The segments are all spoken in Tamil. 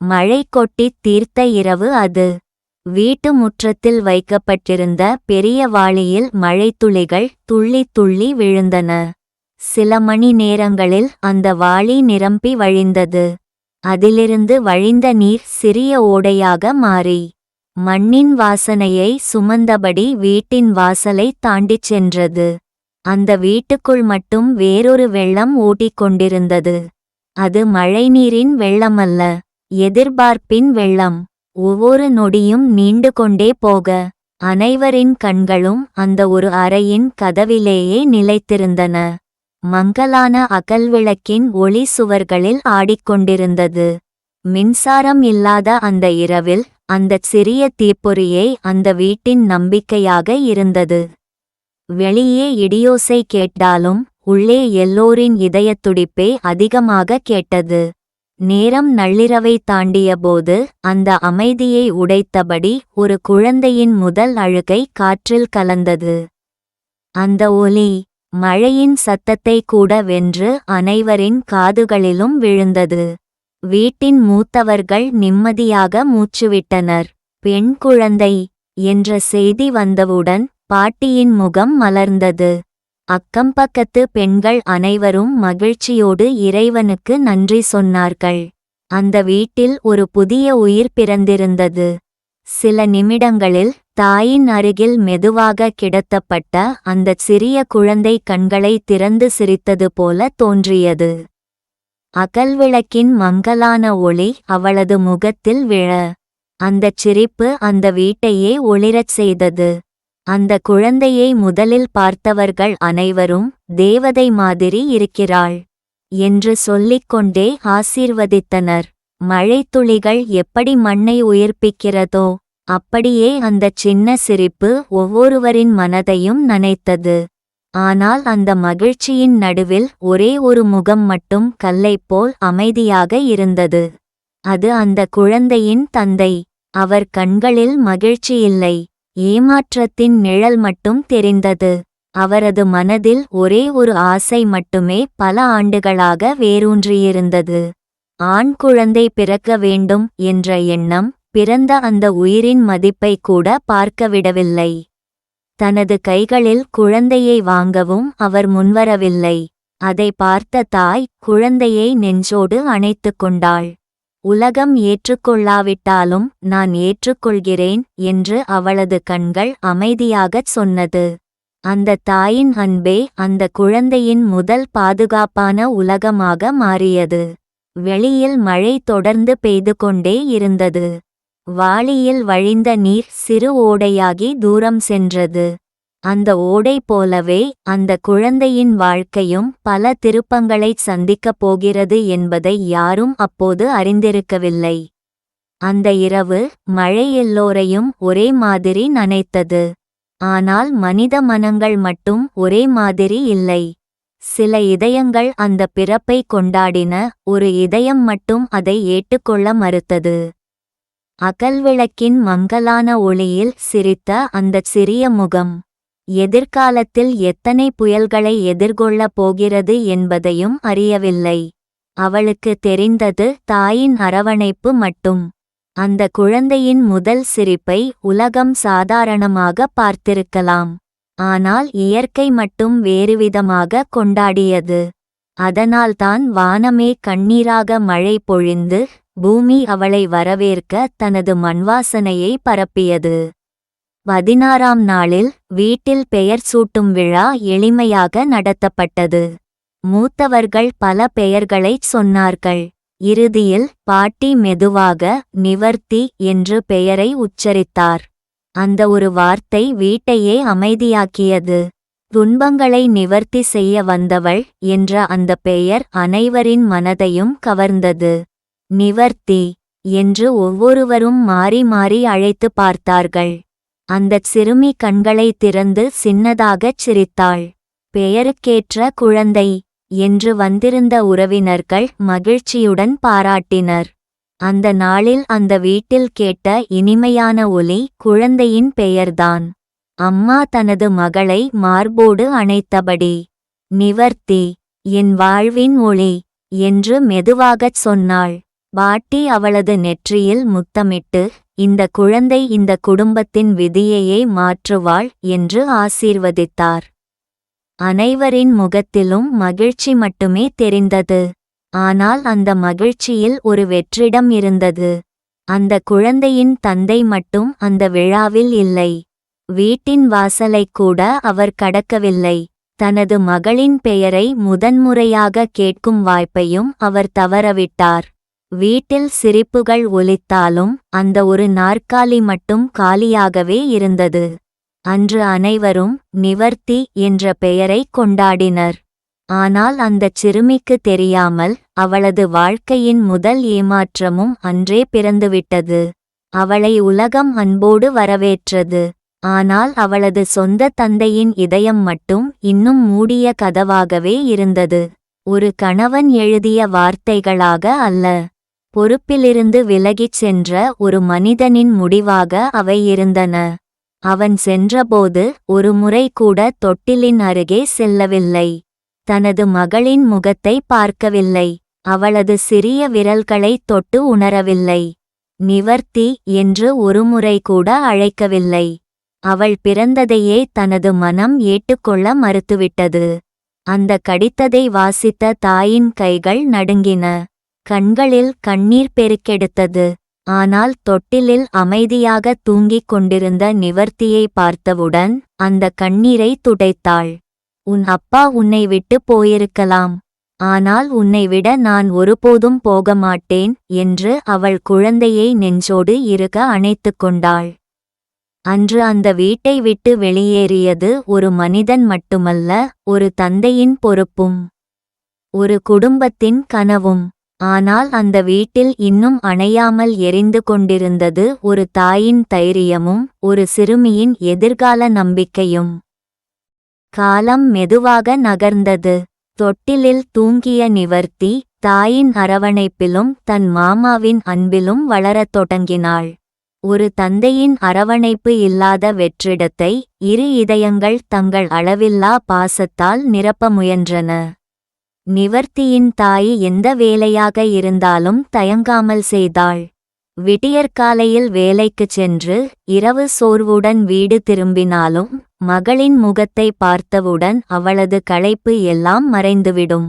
மழை கொட்டித் தீர்த்த இரவு அது. வீட்டு முற்றத்தில் வைக்கப்பட்டிருந்த பெரிய வாளியில் மழைத்துளிகள் துள்ளி துள்ளி விழுந்தன. சில மணி நேரங்களில் அந்த வாளி நிரம்பி வழிந்தது. அதிலிருந்து வழிந்த நீர் சிறிய ஓடையாக மாறி மண்ணின் வாசனையை சுமந்தபடி வீட்டின் வாசலை தாண்டிச் சென்றது. அந்த வீட்டுக்குள் மட்டும் வேறொரு வெள்ளம் ஓடிக்கொண்டிருந்தது. அது மழைநீரின் வெள்ளமல்ல, எதிர்பார்ப்பின் வெள்ளம். ஒவ்வொரு நொடியும் நீண்டு கொண்டே போக அனைவரின் கண்களும் அந்த ஒரு அறையின் கதவிலேயே நிலைத்திருந்தன. மங்கலான அகல்விளக்கின் ஒளி சுவர்களில் ஆடிக்கொண்டிருந்தது. மின்சாரம் இல்லாத அந்த இரவில் அந்தச் சிறிய தீப்பொறியை அந்த வீட்டின் நம்பிக்கையாக இருந்தது. வெளியே இடியோசை கேட்டாலும் உள்ளே எல்லோரின் இதயத்துடிப்பே அதிகமாக கேட்டது. நேரம் நள்ளிரவை தாண்டியபோது அந்த அமைதியை உடைத்தபடி ஒரு குழந்தையின் முதல் அழுகை காற்றில் கலந்தது. அந்த ஒலி மழையின் சத்தத்தை கூட வென்று அனைவரின் காதுகளிலும் விழுந்தது. வீட்டின் மூத்தவர்கள் நிம்மதியாக மூச்சுவிட்டனர். பெண் குழந்தை என்ற செய்தி வந்தவுடன் பாட்டியின் முகம் மலர்ந்தது. அக்கம்பக்கத்து பெண்கள் அனைவரும் மகிழ்ச்சியோடு இறைவனுக்கு நன்றி சொன்னார்கள். அந்த வீட்டில் ஒரு புதிய உயிர் பிறந்திருந்தது. சில நிமிடங்களில் தாயின் அருகில் மெதுவாக கிடத்தப்பட்ட அந்தச் சிறிய குழந்தை கண்களை திறந்து சிரித்தது போல தோன்றியது. அகல்விளக்கின் மங்கலான ஒளி அவளது முகத்தில் விழ அந்தச் சிரிப்பு அந்த வீட்டையே ஒளிரச் செய்தது. அந்த குழந்தையை முதலில் பார்த்தவர்கள் அனைவரும் தேவதை மாதிரி இருக்கிறாள் என்று சொல்லிக்கொண்டே ஆசீர்வதித்தனர். மழைத்துளிகள் எப்படி மண்ணை உயிர்ப்பிக்கிறதோ அப்படியே அந்தச் சின்ன சிரிப்பு ஒவ்வொருவரின் மனதையும் நனைத்தது. ஆனால் அந்த மகிழ்ச்சியின் நடுவில் ஒரே ஒரு முகம் மட்டும் கல்லைப்போல் அமைதியாக இருந்தது. அது அந்த குழந்தையின் தந்தை. அவர் கண்களில் மகிழ்ச்சி இல்லை, ஏமாற்றத்தின் நிழல் மட்டும் தெரிந்தது. அவரது மனதில் ஒரே ஒரு ஆசை மட்டுமே பல ஆண்டுகளாக வேரூன்றியிருந்தது. ஆண் குழந்தை பிறக்க வேண்டும் என்ற எண்ணம் பிறந்த அந்த உயிரின் மதிப்பை கூட பார்க்கவிடவில்லை. தனது கைகளில் குழந்தையை வாங்கவும் அவர் முன்வரவில்லை. அதை பார்த்த தாய் குழந்தையை நெஞ்சோடு அணைத்து கொண்டாள். உலகம் ஏற்றுக்கொள்ளாவிட்டாலும் நான் ஏற்றுக்கொள்கிறேன் என்று அவளது கண்கள் அமைதியாகச் சொன்னது. அந்த தாயின் அன்பே அந்த குழந்தையின் முதல் பாதுகாப்பான உலகமாக மாறியது. வெளியில் மழை தொடர்ந்து பெய்து கொண்டே இருந்தது. வாளியில் வழிந்த நீர் சிறு ஓடையாகி தூரம் சென்றது. அந்த ஓடை போலவே அந்த குழந்தையின் வாழ்க்கையும் பல திருப்பங்களைச் சந்திக்கப் போகிறது என்பதை யாரும் அப்போது அறிந்திருக்கவில்லை. அந்த இரவு மழை எல்லோரையும் ஒரே மாதிரி நனைத்தது. ஆனால் மனித மனங்கள் மட்டும் ஒரே மாதிரி இல்லை. சில இதயங்கள் அந்த பிறப்பை கொண்டாடின, ஒரு இதயம் மட்டும் அதை ஏற்றுக்கொள்ள மறுத்தது. அகல்விளக்கின் மங்கலான ஒளியில் சிரித்த அந்தச் சிறிய முகம் எதிர்காலத்தில் எத்தனை புயல்களை எதிர்கொள்ளப் போகிறது என்பதையும் அறியவில்லை. அவளுக்கு தெரிந்தது தாயின் அரவணைப்பு மட்டும். அந்த குழந்தையின் முதல் சிரிப்பை உலகம் சாதாரணமாக பார்த்திருக்கலாம். ஆனால் இயற்கை மட்டும் வேறுவிதமாக கொண்டாடியது. அதனால்தான் வானமே கண்ணீராக மழை பொழிந்து பூமி அவளை வரவேற்க தனது மண்வாசனையை பரப்பியது. 16ஆம் நாளில் வீட்டில் பெயர் சூட்டும் விழா எளிமையாக நடத்தப்பட்டது. மூத்தவர்கள் பல பெயர்களைச் சொன்னார்கள். இறுதியில் பாட்டி மெதுவாக நிவர்த்தி என்று பெயரை உச்சரித்தார். அந்த ஒரு வார்த்தை வீட்டையே அமைதியாக்கியது. துன்பங்களை நிவர்த்தி செய்ய வந்தவள் என்ற அந்த பெயர் அனைவரின் மனதையும் கவர்ந்தது. நிவர்த்தி என்று ஒவ்வொருவரும் மாறி மாறி அழைத்து பார்த்தார்கள். அந்தச் சிறுமி கண்களை திறந்து சின்னதாகச் சிரித்தாள். பெயருக்கேற்ற குழந்தை என்று வந்திருந்த உறவினர்கள் மகிழ்ச்சியுடன் பாராட்டினர். அந்த நாளில் அந்த வீட்டில் கேட்ட இனிமையான ஒலி குழந்தையின் பெயர்தான். அம்மா தனது மகளை மார்போடு அணைத்தபடி, நிவர்த்தி, என் வாழ்வின் ஒளி என்று மெதுவாகச் சொன்னாள். பாட்டி அவளது நெற்றியில் முத்தமிட்டு, இந்த குழந்தை இந்த குடும்பத்தின் விதியையே மாற்றுவாள் என்று ஆசீர்வதித்தார். அனைவரின் முகத்திலும் மகிழ்ச்சி மட்டுமே தெரிந்தது. ஆனால் அந்த மகிழ்ச்சியில் ஒரு வெற்றிடம் இருந்தது. அந்த குழந்தையின் தந்தை மட்டும் அந்த விழாவில் இல்லை. வீட்டின் வாசலைக் கூட அவர் கடக்கவில்லை. தனது மகளின் பெயரை முதன்முறையாக கேட்கும் வாய்ப்பையும் அவர் தவறவிட்டார். வீட்டில் சிரிப்புகள் ஒலித்தாலும் அந்த ஒரு நாற்காலி மட்டும் காலியாகவே இருந்தது. அன்று அனைவரும் நிவர்த்தி என்ற பெயரை கொண்டாடினர். ஆனால் அந்தச் சிறுமிக்கு தெரியாமல் அவளது வாழ்க்கையின் முதல் ஏமாற்றமும் அன்றே பிறந்துவிட்டது. அவளை உலகம் அன்போடு வரவேற்றது. ஆனால் அவளது சொந்த தந்தையின் இதயம் மட்டும் இன்னும் மூடிய கதவாகவே இருந்தது. ஒரு கணவன் எழுதிய வார்த்தைகளாக அல்ல, பொறுப்பிலிருந்து விலகிச் சென்ற ஒரு மனிதனின் முடிவாக அவை இருந்தன. அவன் சென்றபோது ஒரு முறை கூட தொட்டிலின் அருகே செல்லவில்லை. தனது மகளின் முகத்தை பார்க்கவில்லை. அவளது சிறிய விரல்களை தொட்டு உணரவில்லை. நிவர்த்தி என்று ஒருமுறை கூட அழைக்கவில்லை. அவள் பிறந்ததையே தனது மனம் ஏற்றுக்கொள்ள மறுத்துவிட்டது. அந்த கடிதத்தை வாசித்த தாயின் கைகள் நடுங்கின. கண்களில் கண்ணீர் பெருக்கெடுத்தது. ஆனால் தொட்டிலில் அமைதியாக தூங்கிக் கொண்டிருந்த நிவர்த்தியை பார்த்தவுடன் அந்த கண்ணீரை துடைத்தாள். உன் அப்பா உன்னை விட்டு போயிருக்கலாம். ஆனால் உன்னை விட நான் ஒருபோதும் போக மாட்டேன் என்று அவள் குழந்தையை நெஞ்சோடு இறுக அணைத்துக் கொண்டாள். அன்று அந்த வீட்டை விட்டு வெளியேறியது ஒரு மனிதன் மட்டுமல்ல, ஒரு தந்தையின் பொறுப்பும் ஒரு குடும்பத்தின் கனவும். ஆனால் அந்த வீட்டில் இன்னும் அணையாமல் எரிந்து கொண்டிருந்தது ஒரு தாயின் தைரியமும் ஒரு சிறுமியின் எதிர்கால நம்பிக்கையும். காலம் மெதுவாக நகர்ந்தது. தொட்டிலில் தூங்கிய நிவர்த்தி தாயின் அரவணைப்பிலும் தன் மாமாவின் அன்பிலும் வளரத் தொடங்கினாள். ஒரு தந்தையின் அரவணைப்பு இல்லாத வெற்றிடத்தை இரு இதயங்கள் தங்கள் அளவில்லா பாசத்தால் நிரப்ப முயன்றன. நிவர்த்தியின் தாய் எந்த வேலையாக இருந்தாலும் தயங்காமல் செய்தாள். விடியற்காலையில் வேலைக்குச் சென்று இரவு சோர்வுடன் வீடு திரும்பினாலும் மகளின் முகத்தை பார்த்தவுடன் அவளது களைப்பு எல்லாம் மறைந்துவிடும்.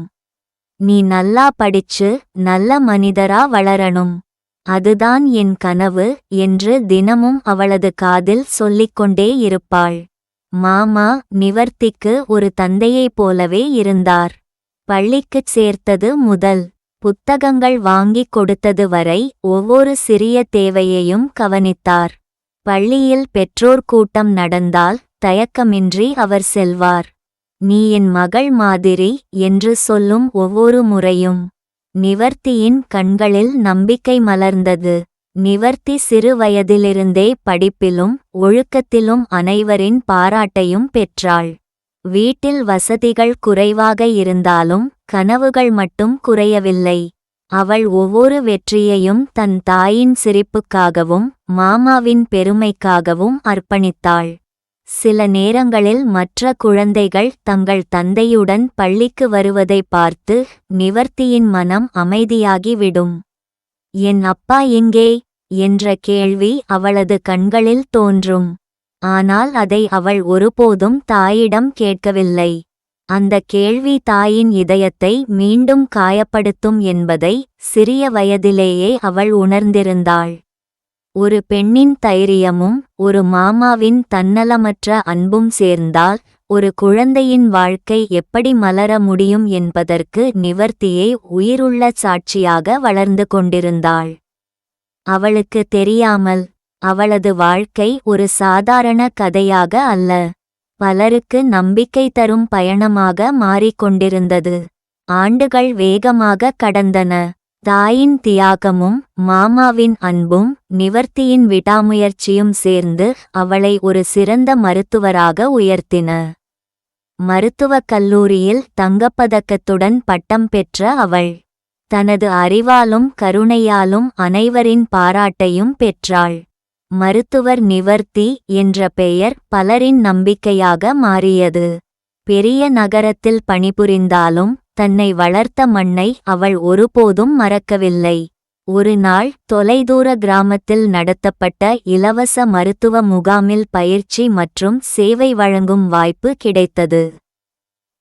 நீ நல்லா படிச்சு நல்ல மனிதரா வளரணும், அதுதான் என் கனவு என்று தினமும் அவளது காதில் சொல்லிக்கொண்டே இருப்பாள். மாமா நிவர்த்திக்கு ஒரு தந்தையைப் போலவே இருந்தார். பள்ளிக்குச் சேர்த்தது முதல் புத்தகங்கள் வாங்கிக் கொடுத்தது வரை ஒவ்வொரு சிறிய தேவையையும் கவனித்தார். பள்ளியில் பெற்றோர் கூட்டம் நடந்தால் தயக்கமின்றி அவர் செல்வார். நீ என் மகள் மாதிரி என்று சொல்லும் ஒவ்வொரு முறையும் நிவர்த்தியின் கண்களில் நம்பிக்கை மலர்ந்தது. நிவர்த்தி சிறு வயதிலிருந்தே படிப்பிலும் ஒழுக்கத்திலும் அனைவரின் பாராட்டையும் பெற்றாள். வீட்டில் வசதிகள் குறைவாக இருந்தாலும் கனவுகள் மட்டும் குறையவில்லை. அவள் ஒவ்வொரு வெற்றியையும் தன் தாயின் சிரிப்புக்காகவும் மாமாவின் பெருமைக்காகவும் அர்ப்பணித்தாள். சில நேரங்களில் மற்ற குழந்தைகள் தங்கள் தந்தையுடன் பள்ளிக்கு வருவதை பார்த்து நிவர்த்தியின் மனம் அமைதியாகிவிடும். என் அப்பா எங்கே என்ற கேள்வி அவளது கண்களில் தோன்றும். ஆனால் அதை அவள் ஒருபோதும் தாயிடம் கேட்கவில்லை. அந்த கேள்வி தாயின் இதயத்தை மீண்டும் காயப்படுத்தும் என்பதை சிறிய வயதிலேயே அவள் உணர்ந்திருந்தாள். ஒரு பெண்ணின் தைரியமும் ஒரு மாமாவின் தன்னலமற்ற அன்பும் சேர்ந்தால் ஒரு குழந்தையின் வாழ்க்கை எப்படி மலர முடியும் என்பதற்கு நிவர்த்தியை உயிருள்ள சாட்சியாக வளர்ந்து கொண்டிருந்தாள். அவளுக்கு தெரியாமல் அவளது வாழ்க்கை ஒரு சாதாரண கதையாக அல்ல, பலருக்கு நம்பிக்கை தரும் பயணமாக மாறிக்கொண்டிருந்தது. ஆண்டுகள் வேகமாக கடந்தன. தாயின் தியாகமும் மாமாவின் அன்பும் நிவர்த்தியின் விடாமுயற்சியும் சேர்ந்து அவளை ஒரு சிறந்த மருத்துவராக உயர்த்தின. மருத்துவக் கல்லூரியில் தங்கப்பதக்கத்துடன் பட்டம் பெற்ற அவள் தனது அறிவாலும் கருணையாலும் அனைவரின் பாராட்டையும் பெற்றாள். மருத்துவர் நிவர்த்தி என்ற பெயர் பலரின் நம்பிக்கையாக மாறியது. பெரிய நகரத்தில் பணிபுரிந்தாலும் தன்னை வளர்த்த மண்ணை அவள் ஒருபோதும் மறக்கவில்லை. ஒரு நாள் தொலைதூர கிராமத்தில் நடத்தப்பட்ட இலவச மருத்துவ முகாமில் பயிற்சி மற்றும் சேவை வழங்கும் வாய்ப்பு கிடைத்தது.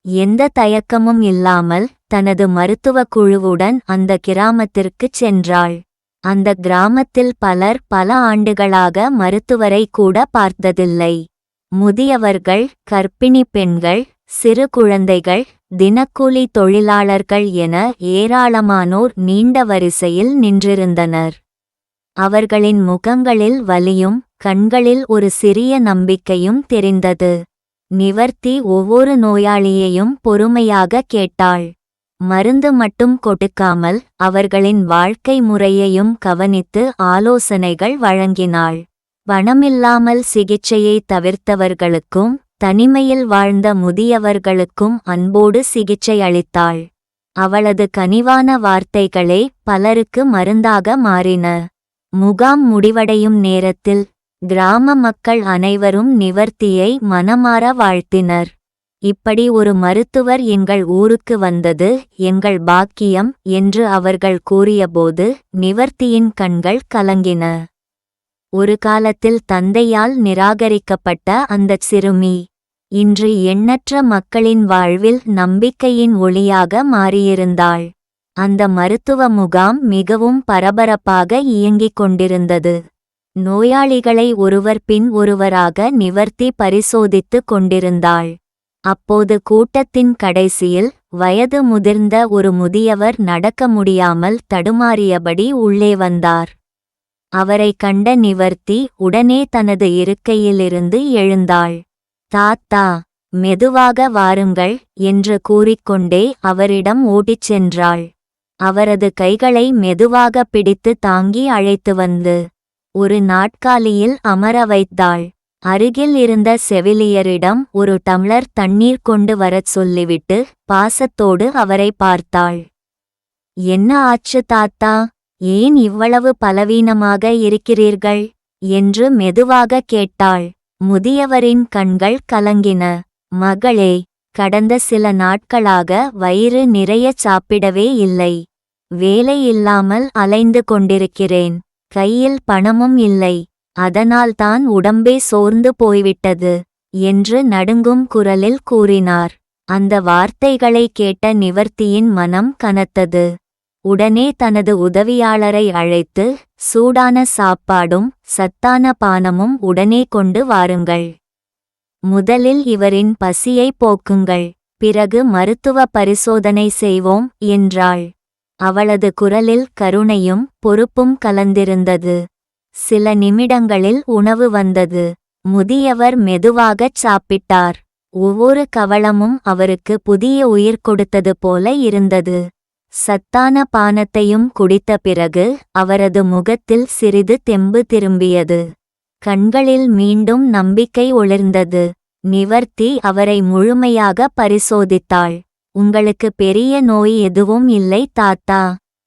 எந்த தயக்கமும் இல்லாமல் தனது மருத்துவ குழுவுடன் அந்த கிராமத்திற்குச் சென்றாள். அந்த கிராமத்தில் பலர் பல ஆண்டுகளாக மருத்துவரை கூட பார்த்ததில்லை. முதியவர்கள், கர்ப்பிணி பெண்கள், சிறு குழந்தைகள், தினக்கூலி தொழிலாளர்கள் என ஏராளமானோர் நீண்ட வரிசையில் நின்றிருந்தனர். அவர்களின் முகங்களில் வலியும் கண்களில் ஒரு சிறிய நம்பிக்கையும் தெரிந்தது. நிவர்த்தி ஒவ்வொரு நோயாளியையும் பொறுமையாக கேட்டாள். மருந்து மட்டும் கொடுக்காமல் அவர்களின் வாழ்க்கை முறையையும் கவனித்து ஆலோசனைகள் வழங்கினாள். பணமில்லாமல் சிகிச்சையை தவிர்த்தவர்களுக்கும் தனிமையில் வாழ்ந்த முதியவர்களுக்கும் அன்போடு சிகிச்சை அளித்தாள். அவளது கனிவான வார்த்தைகளே பலருக்கு மருந்தாக மாறின. முகாம் முடிவடையும் நேரத்தில் கிராம மக்கள் அனைவரும் நிவர்த்தியை மனமார வாழ்த்தினர். இப்படி ஒரு மருத்துவர் எங்கள் ஊருக்கு வந்தது எங்கள் பாக்கியம் என்று அவர்கள் கூறியபோது நிவர்த்தியின் கண்கள் கலங்கின. ஒரு காலத்தில் தந்தையால் நிராகரிக்கப்பட்ட அந்தச் சிறுமி இன்று எண்ணற்ற மக்களின் வாழ்வில் நம்பிக்கையின் ஒளியாக மாறியிருந்தாள். அந்த மருத்துவ முகாம் மிகவும் பரபரப்பாக இயங்கிக் கொண்டிருந்தது. நோயாளிகளை ஒருவர் பின் ஒருவராக நிவர்த்தி பரிசோதித்து கொண்டிருந்தாள். அப்போது கூட்டத்தின் கடைசியில் வயது முதிர்ந்த ஒரு முதியவர் நடக்க முடியாமல் தடுமாறியபடி உள்ளே வந்தார். அவரை கண்ட நிவர்த்தி உடனே தனது இருக்கையிலிருந்து எழுந்தாள். தாத்தா, மெதுவாக வாருங்கள் என்று கூறிக்கொண்டே அவரிடம் ஓடிச் சென்றாள். அவரது கைகளை மெதுவாக பிடித்து தாங்கி அழைத்து வந்து ஒரு நாட்காலியில் அமர வைத்தாள். அருகில் இருந்த செவிலியரிடம் ஒரு டம்ளர் தண்ணீர் கொண்டு வரச் சொல்லிவிட்டு பாசத்தோடு அவரை பார்த்தாள். என்ன ஆச்சு தாத்தா, ஏன் இவ்வளவு பலவீனமாக இருக்கிறீர்கள் என்று மெதுவாக கேட்டாள். முதியவரின் கண்கள் கலங்கின. மகளே, கடந்த சில நாட்களாக வயிறு நிறையச் சாப்பிடவே இல்லை. வேலை இல்லாமல் அலைந்து கொண்டிருக்கிறேன். கையில் பணமும் இல்லை. அதனால்தான் உடம்பே சோர்ந்து போய்விட்டது என்று நடுங்கும் குரலில் கூறினார். அந்த வார்த்தைகளை கேட்ட நிவர்த்தியின் மனம் கனத்தது. உடனே தனது உதவியாளரை அழைத்து சூடான சாப்பாடும் சத்தான பானமும் உடனே கொண்டு வாருங்கள். முதலில் இவரின் பசியை போக்குங்கள், பிறகு மருத்துவ பரிசோதனை செய்வோம் என்றாள். அவளது குரலில் கருணையும் பொறுப்பும் கலந்திருந்தது. சில நிமிடங்களில் உணவு வந்தது. முதியவர் மெதுவாகச் சாப்பிட்டார். ஒவ்வொரு கவளமும் அவருக்கு புதிய உயிர் கொடுத்தது போல இருந்தது. சத்தான பானத்தையும் குடித்த பிறகு அவரது முகத்தில் சிறிது தெம்பு திரும்பியது. கண்களில் மீண்டும் நம்பிக்கை ஒளிர்ந்தது. நிவர்த்தி அவரை முழுமையாக பரிசோதித்தாள். உங்களுக்கு பெரிய நோய் எதுவும் இல்லை தாத்தா.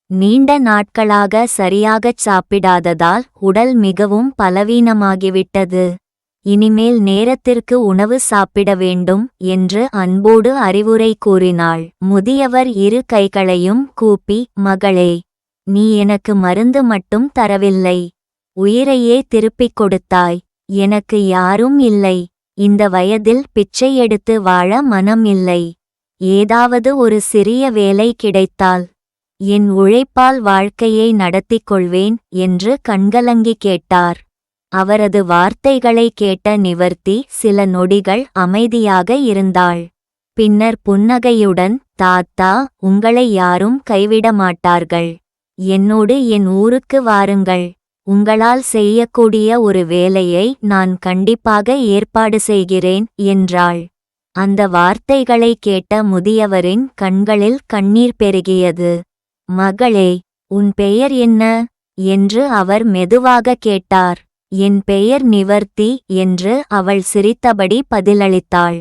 நீண்ட நாட்களாக சரியாகச் சாப்பிடாததால் உடல் மிகவும் பலவீனமாகிவிட்டது. இனிமேல் நேரத்திற்கு உணவு சாப்பிட வேண்டும் என்று அன்போடு அறிவுரை கூறினாள். முதியவர் இரு கைகளையும் கூப்பி, மகளே, நீ எனக்கு மருந்து மட்டும் தரவில்லை, உயிரையே திருப்பிக் கொடுத்தாய். எனக்கு யாரும் இல்லை. இந்த வயதில் பிச்சை எடுத்து வாழ மனம் இல்லை. ஏதாவது ஒரு சிறிய வேலை கிடைத்தால் என் உழைப்பால் வாழ்க்கையை நடத்திக் கொள்வேன் என்று கண்கலங்கி கேட்டார். அவரது வார்த்தைகளை கேட்ட நிவர்த்தி சில நொடிகள் அமைதியாக இருந்தாள். பின்னர் புன்னகையுடன், தாத்தா, உங்களை யாரும் கைவிட மாட்டார்கள். என்னோடு என் ஊருக்கு வாருங்கள். உங்களால் செய்யக்கூடிய ஒரு வேலையை நான் கண்டிப்பாக ஏற்பாடு செய்கிறேன் என்றாள். அந்த வார்த்தைகளை கேட்ட முதியவரின் கண்களில் கண்ணீர் பெருகியது. மகளே, உன் பெயர் என்ன என்று அவர் மெதுவாக கேட்டார். என் பெயர் நிவர்த்தி என்று அவள் சிரித்தபடி பதிலளித்தாள்.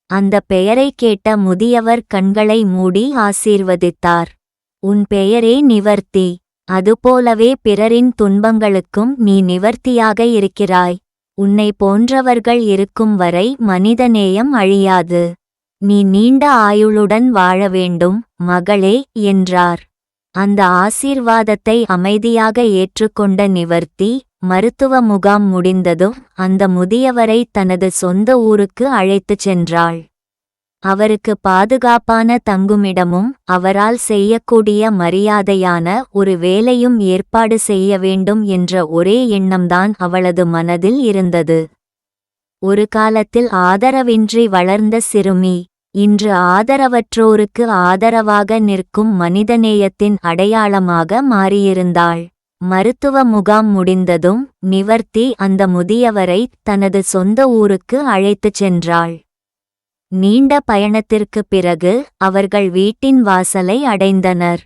அந்த பெயரை கேட்ட முதியவர் கண்களை மூடி ஆசீர்வதித்தார். உன் பெயரே நிவர்த்தி. அதுபோலவே பிறரின் துன்பங்களுக்கும் நீ நிவர்த்தியாக இருக்கிறாய். உன்னை போன்றவர்கள் இருக்கும் வரை மனிதநேயம் அழியாது. நீ நீண்ட ஆயுளுடன் வாழ வேண்டும் மகளே என்றார். அந்த ஆசீர்வாதத்தை அமைதியாக ஏற்றுக்கொண்ட நிவர்த்தி, மருத்துவ முகாம் முடிந்ததும் அந்த முதியவரை தனது சொந்த ஊருக்கு அழைத்துச் சென்றாள். அவருக்கு பாதுகாப்பான தங்குமிடமும் அவரால் செய்யக்கூடிய மரியாதையான ஒரு வேலையும் ஏற்பாடு செய்ய வேண்டும் என்ற ஒரே எண்ணம்தான் அவளது மனதில் இருந்தது. ஒரு காலத்தில் ஆதரவின்றி வளர்ந்த சிறுமி, இன்று ஆதரவற்றோருக்கு ஆதரவாக நிற்கும் மனிதநேயத்தின் அடையாளமாக மாறியிருந்தாள். மருத்துவ முகாம் முடிந்ததும் நிவர்த்தி அந்த முதியவரை தனது சொந்த ஊருக்கு அழைத்துச் சென்றாள். நீண்ட பயணத்திற்குப் பிறகு அவர்கள் வீட்டின் வாசலை அடைந்தனர்.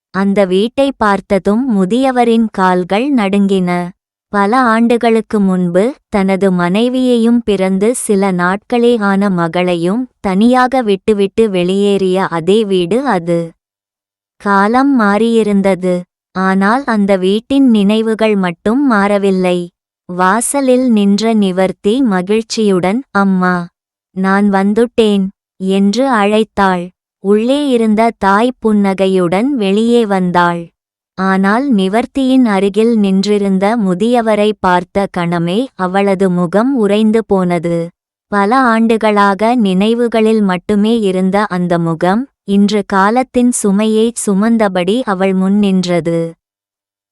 அந்த வீட்டை பார்த்ததும் முதியவரின் கால்கள் நடுங்கின. பல ஆண்டுகளுக்கு முன்பு தனது மனைவியையும் பிறந்து சில நாட்களே ஆன மகளையும் தனியாக விட்டுவிட்டு வெளியேறிய அதே வீடு அது. காலம் மாறியிருந்தது. ஆனால் அந்த வீட்டின் நினைவுகள் மட்டும் மாறவில்லை. வாசலில் நின்ற நிவர்த்தி மகிழ்ச்சியுடன், "அம்மா, நான் வந்துட்டேன்" என்று அழைத்தாள். உள்ளே இருந்த தாய் புன்னகையுடன் வெளியே வந்தாள். ஆனால் நிவர்த்தியின் அருகில் நின்றிருந்த முதியவரை பார்த்த கணமே அவளது முகம் உறைந்து போனது. பல ஆண்டுகளாக நினைவுகளில் மட்டுமே இருந்த அந்த முகம் இன்று காலத்தின் சுமையைச் சுமந்தபடி அவள் முன் நின்றது.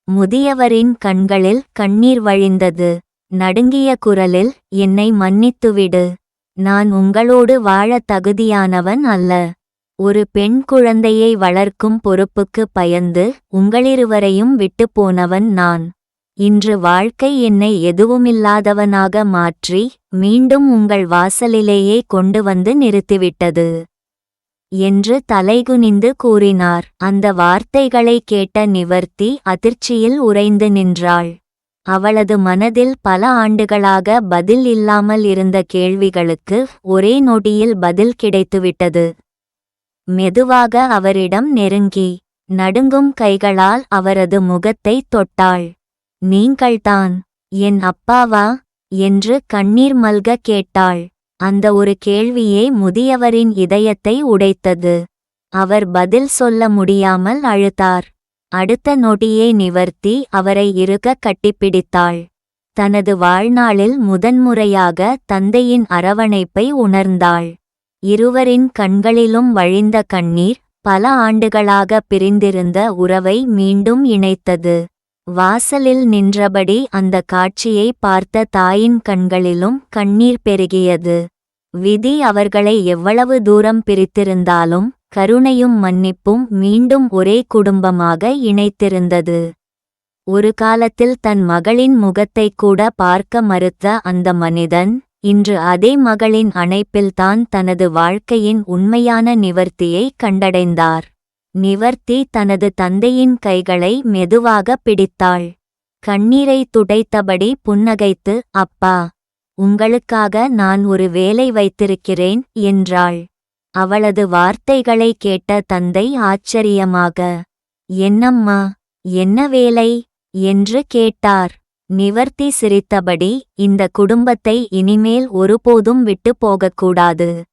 முதியவரின் கண்களில் கண்ணீர் வழிந்தது. நடுங்கிய குரலில், "என்னை மன்னித்துவிடு. நான் உங்களோடு வாழத் தகுதியானவன் அல்ல. ஒரு பெண் குழந்தையை வளர்க்கும் பொறுப்புக்கு பயந்து உங்களிருவரையும் விட்டுப் போனவன் நான். இன்று வாழ்க்கை என்னை எதுவுமில்லாதவனாக மாற்றி மீண்டும் உங்கள் வாசலிலேயே கொண்டு வந்து நிறுத்திவிட்டது" என்று தலைகுனிந்து கூறினார். அந்த வார்த்தைகளை கேட்ட நிவர்த்தி அதிர்ச்சியில் உறைந்து நின்றாள். அவளது மனதில் பல ஆண்டுகளாக பதில் இல்லாமல் இருந்த கேள்விகளுக்கு ஒரே நொடியில் பதில் கிடைத்துவிட்டது. மெதுவாக அவரிடம் நெருங்கி, நடுங்கும் கைகளால் அவரது முகத்தை தொட்டாள். "நீங்கள்தான் என் அப்பாவா?" என்று கண்ணீர் மல்க கேட்டாள். அந்த ஒரு கேள்வியே முதியவரின் இதயத்தை உடைத்தது. அவர் பதில் சொல்ல முடியாமல் அழுதார். அடுத்த நொடியே நிவர்த்தி அவரை இறுக கட்டிப்பிடித்தாள். தனது வாழ்நாளில் முதன்முறையாக தந்தையின் அரவணைப்பை உணர்ந்தாள். இருவரின் கண்களிலும் வழிந்த கண்ணீர் பல ஆண்டுகளாக பிரிந்திருந்த உறவை மீண்டும் இணைத்தது. வாசலில் நின்றபடி அந்த காட்சியை பார்த்த தாயின் கண்களிலும் கண்ணீர் பெருகியது. விதி அவர்களை எவ்வளவு தூரம் பிரித்திருந்தாலும் கருணையும் மன்னிப்பும் மீண்டும் ஒரே குடும்பமாக இணைத்திருந்தது. ஒரு காலத்தில் தன் மகளின் முகத்தை கூட பார்க்க மறுத்த அந்த மனிதன் இன்று அதே மகளின் அணைப்பில்தான் தனது வாழ்க்கையின் உண்மையான நிவர்த்தியை கண்டடைந்தார். நிவர்த்தி தனது தந்தையின் கைகளை மெதுவாக பிடித்தாள். கண்ணீரை துடைத்தபடி புன்னகைத்து, "அப்பா, உங்களுக்காக நான் ஒரு வேலை வைத்திருக்கிறேன்" என்றாள். அவளது வார்த்தைகளை கேட்ட தந்தை ஆச்சரியமாக, "என்னம்மா, என்ன வேலை?" என்று கேட்டார். நிவர்த்தி சிரித்தபடி, "இந்த குடும்பத்தை இனிமேல் ஒருபோதும் விட்டு போகக்கூடாது.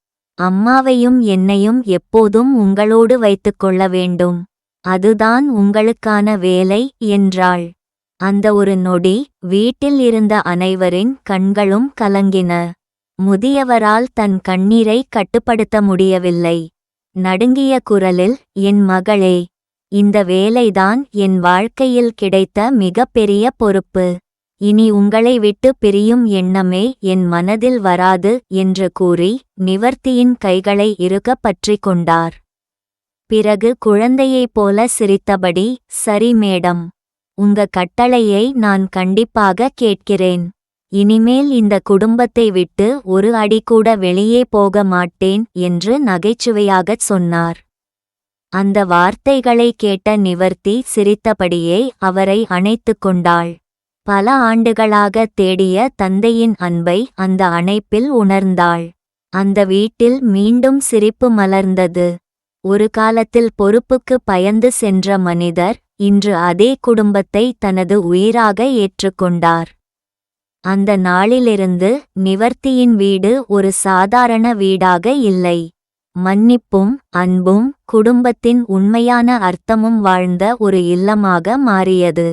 அம்மாவையும் என்னையும் எப்போதும் உங்களோடு வைத்துக்கொள்ள வேண்டும். அதுதான் உங்களுக்கான வேலை" என்றாள். அந்த ஒரு நொடி வீட்டில் இருந்த அனைவரின் கண்களும் கலங்கின. முதியவரால் தன் கண்ணீரை கட்டுப்படுத்த முடியவில்லை. நடுங்கிய குரலில், "என் மகளே, இந்த வேலைதான் என் வாழ்க்கையில் கிடைத்த மிகப்பெரிய பொறுப்பு. இனி உங்களை விட்டு பிரியும் எண்ணமே என் மனதில் வராது" என்று கூறி நிவர்த்தியின் கைகளை இறுக பற்றிக் கொண்டார். பிறகு குழந்தையைப் போல சிரித்தபடி, "சரி மேடம், உங்க கட்டளையை நான் கண்டிப்பாக கேட்கிறேன். இனிமேல் இந்த குடும்பத்தை விட்டு ஒரு அடி கூட வெளியே போக மாட்டேன்" என்று நகைச்சுவையாகச் சொன்னார். அந்த வார்த்தைகளை கேட்ட நிவர்த்தி சிரித்தபடியே அவரை அணைத்துக் கொண்டாள். பல ஆண்டுகளாக தேடிய தந்தையின் அன்பை அந்த அணைப்பில் உணர்ந்தாள். அந்த வீட்டில் மீண்டும் சிரிப்பு மலர்ந்தது. ஒரு காலத்தில் பொறுப்புக்கு பயந்து சென்ற மனிதர் இன்று அதே குடும்பத்தை தனது உயிராக ஏற்றுக்கொண்டார். அந்த நாளிலிருந்து நிவர்த்தியின் வீடு ஒரு சாதாரண வீடாக இல்லை. மன்னிப்பும் அன்பும் குடும்பத்தின் உண்மையான அர்த்தமும் வாழ்ந்த ஒரு இல்லமாக மாறியது.